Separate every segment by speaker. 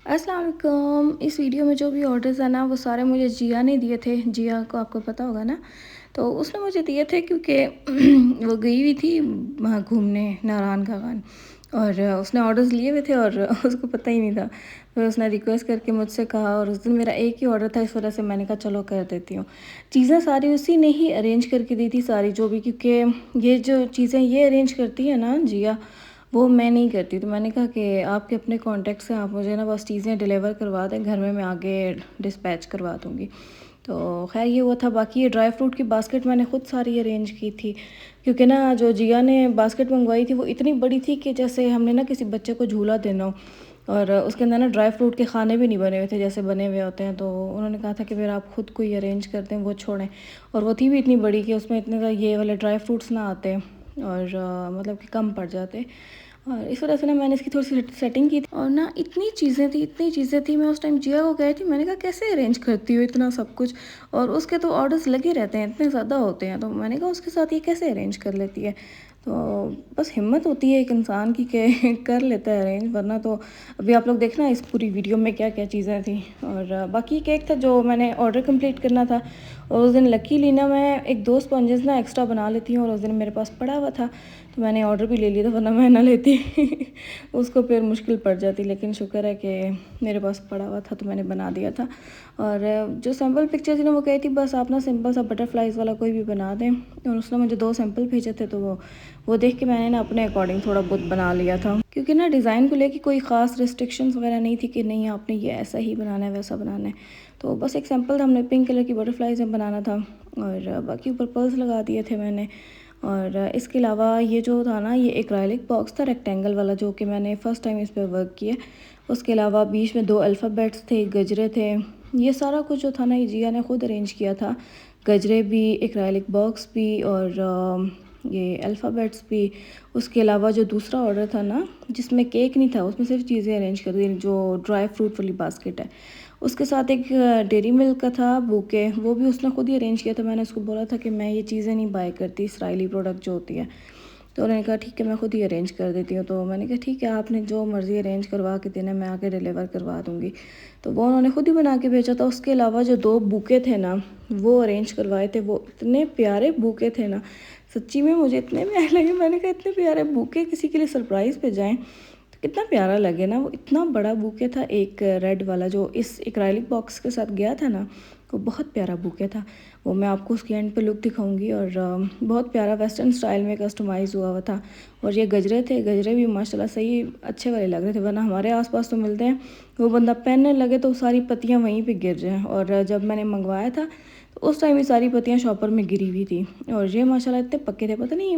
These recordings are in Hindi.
Speaker 1: अस्सलाम वालेकुम। इस वीडियो में जो भी ऑर्डर्स है ना वो सारे मुझे जिया ने दिए थे। जिया को आपको पता होगा ना, तो उसने मुझे दिए थे क्योंकि वो गई हुई थी वहाँ घूमने नारायण खान, और उसने ऑर्डर्स लिए हुए थे और उसको पता ही नहीं था। फिर उसने रिक्वेस्ट करके मुझसे कहा, और उस दिन मेरा एक ही ऑर्डर था, इस वजह से मैंने कहा चलो कर देती हूँ। चीज़ें सारी उसी ने ही अरेंज करके दी थी सारी जो भी, क्योंकि ये जो चीज़ें ये अरेंज करती है ना जिया, वो मैं नहीं करती। तो मैंने कहा कि आपके अपने कॉन्टैक्ट से आप मुझे ना बस चीज़ें डिलीवर करवा दें घर में, मैं आगे डिस्पैच करवा दूँगी। तो ख़ैर ये हुआ था। बाकी ये ड्राई फ्रूट की बास्केट मैंने ख़ुद सारी अरेंज की थी, क्योंकि ना जो जिया ने बास्केट मंगवाई थी वो इतनी बड़ी थी कि जैसे हमने ना किसी बच्चे को झूला देना हो, और उसके अंदर ना ड्राई फ्रूट के खाने भी नहीं बने हुए थे जैसे बने हुए होते हैं। तो उन्होंने कहा था कि फिर आप ख़ुद को ही अरेंज कर दें, वो छोड़ें। और वो थी भी इतनी बड़ी कि उसमें इतने ये वाले ड्राई फ्रूट्स ना आते, और मतलब कि कम पड़ जाते। और इस वजह से ना मैंने इसकी थोड़ी सी सेटिंग की थी, और ना इतनी चीज़ें थी। मैं उस टाइम जिया को गई थी, मैंने कहा कैसे अरेंज करती हो इतना सब कुछ, और उसके तो ऑर्डर्स लगे रहते हैं, इतने ज़्यादा होते हैं। तो मैंने कहा उसके साथ ये कैसे अरेंज कर लेती है। तो बस हिम्मत होती है एक इंसान की कि कर लेता है अरेंज, वरना तो अभी आप लोग देखना इस पूरी वीडियो में क्या क्या चीज़ें थी। और बाकी केक था जो मैंने ऑर्डर कंप्लीट करना था, और उस दिन लकीली ना मैं एक दो स्पॉन्जेस ना एक्स्ट्रा बना लेती हूँ, और उस दिन मेरे पास पड़ा हुआ था तो मैंने ऑर्डर भी ले लिया था, वरना मैं ना लेती उसको फिर मुश्किल पड़ जाती। लेकिन शुक्र है कि मेरे पास पड़ा हुआ था तो मैंने बना दिया था। और जो सैम्पल पिक्चर थी ना वो कही थी बस आप ना सिंपल सा बटरफ्लाइज वाला कोई भी बना दें, और उसने मुझे दो सैम्पल भेजे थे, तो वो देख के मैंने ना अपने अकॉर्डिंग थोड़ा बहुत बना लिया था। क्योंकि ना डिज़ाइन को लेके कोई ख़ास रिस्ट्रिक्शंस वगैरह नहीं थी कि नहीं आपने ये ऐसा ही बनाना है वैसा बनाना है। तो बस एक सैम्पल था, हमने पिंक कलर की बटरफ्लाइज में बनाना था, और बाकी ऊपर पर्ल्स लगा दिए थे मैंने। और इसके अलावा ये जो था ना, ये एक्राइलिक बॉक्स था रेक्टेंगल वाला, जो कि मैंने फ़र्स्ट टाइम इस पर वर्क किया। उसके अलावा बीच में दो अल्फ़ाबेट्स थे, गजरे थे। ये सारा कुछ जो था ना ये जिया ने खुद अरेंज किया था। गजरे भी, एक्राइलिक बॉक्स भी, और ये अल्फ़ाबेट्स भी। उसके अलावा जो दूसरा ऑर्डर था ना जिसमें केक नहीं था, उसमें सिर्फ चीज़ें अरेंज कर दी, जो ड्राई फ्रूट वाली बास्केट है, उसके साथ एक डेयरी मिल्क का था बुके, वो भी उसने खुद ही अरेंज किया था। मैंने उसको बोला था कि मैं ये चीज़ें नहीं बाय करती, इसराइली प्रोडक्ट जो होती है। तो उन्होंने कहा ठीक है मैं खुद ही अरेंज कर देती हूँ। तो मैंने कहा ठीक है आपने जो मर्ज़ी अरेंज करवा के देना, मैं आके डिलीवर करवा दूँगी। तो वो उन्होंने खुद ही बना के भेजा था। उसके अलावा जो दो बुके थे ना वो अरेंज करवाए थे, वो इतने प्यारे बुके थे ना, सच्ची में मुझे इतने प्यारे लगे। मैंने कहा इतने प्यारे बुके किसी के लिए सरप्राइज़ पे जाएँ तो कितना प्यारा लगे ना। वो इतना बड़ा बुके था, एक रेड वाला जो इस एक्राइलिक बॉक्स के साथ गया था ना, वो बहुत प्यारा बुके था। वो मैं आपको उसके एंड पे लुक दिखाऊंगी। और बहुत प्यारा वेस्टर्न स्टाइल में कस्टमाइज़ हुआ हुआ था। और ये गजरे थे, गजरे भी माशाल्लाह सही अच्छे वाले लग रहे थे, वरना हमारे आसपास तो मिलते हैं वो बंदा पहनने लगे तो सारी पत्तियाँ वहीं पे गिर जाएँ। और जब मैंने मंगवाया था तो उस टाइम ये सारी पत्तियाँ शॉपर में गिरी हुई थी, और ये माशाल्लाह इतने पक्के थे। पता नहीं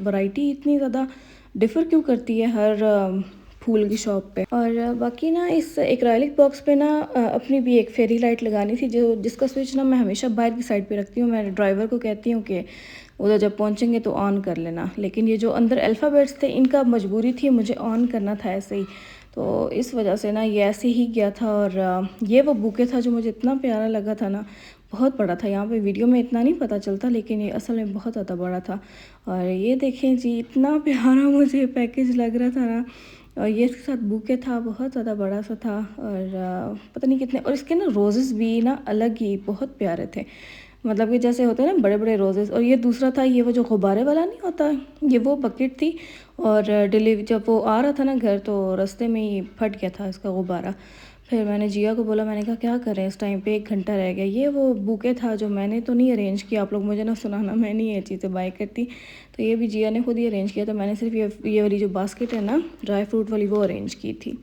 Speaker 1: वैरायटी इतनी ज़्यादा डिफ़र क्यों करती है हर फूल की शॉप पे। और बाकी ना इस एक्राइलिक बॉक्स पे ना अपनी भी एक फेरी लाइट लगानी थी, जो जिसका स्विच ना मैं हमेशा बाहर की साइड पे रखती हूँ। मैं ड्राइवर को कहती हूँ कि उधर जब पहुँचेंगे तो ऑन कर लेना, लेकिन ये जो अंदर अल्फ़ाबेट्स थे इनका मजबूरी थी, मुझे ऑन करना था ऐसे ही। तो इस वजह से ना ये ऐसे ही गया था। और ये वो बुके था जो मुझे इतना प्यारा लगा था ना, बहुत बड़ा था। यहाँ पे वीडियो में इतना नहीं पता चलता, लेकिन ये असल में बहुत ज़्यादा बड़ा था। और ये देखें जी, इतना प्यारा मुझे पैकेज लग रहा था ना। और ये इसके साथ बुके था, बहुत ज़्यादा बड़ा सा था। और पता नहीं कितने, और इसके ना रोज़ेज़ भी ना अलग ही बहुत प्यारे थे, मतलब कि जैसे होते हैं ना बड़े बड़े रोज़ेज़। और ये दूसरा था, ये वो जो गुब्बारे वाला नहीं होता, ये वो बकेट थी। और डिलीवरी जब वो आ रहा था ना घर, तो रास्ते में ही फट गया था इसका गुब्बारा। फिर मैंने जिया को बोला, मैंने कहा क्या करें इस टाइम पे, 1 घंटा रह गया। ये वो बुके था जो मैंने तो नहीं अरेंज किया, आप लोग मुझे ना सुनाना, मैं नहीं ये चीज़ें बाय करती। तो ये भी जिया ने खुद ही अरेंज किया। तो मैंने सिर्फ ये वाली जो बास्केट है ना ड्राई फ्रूट वाली, वो अरेंज की थी।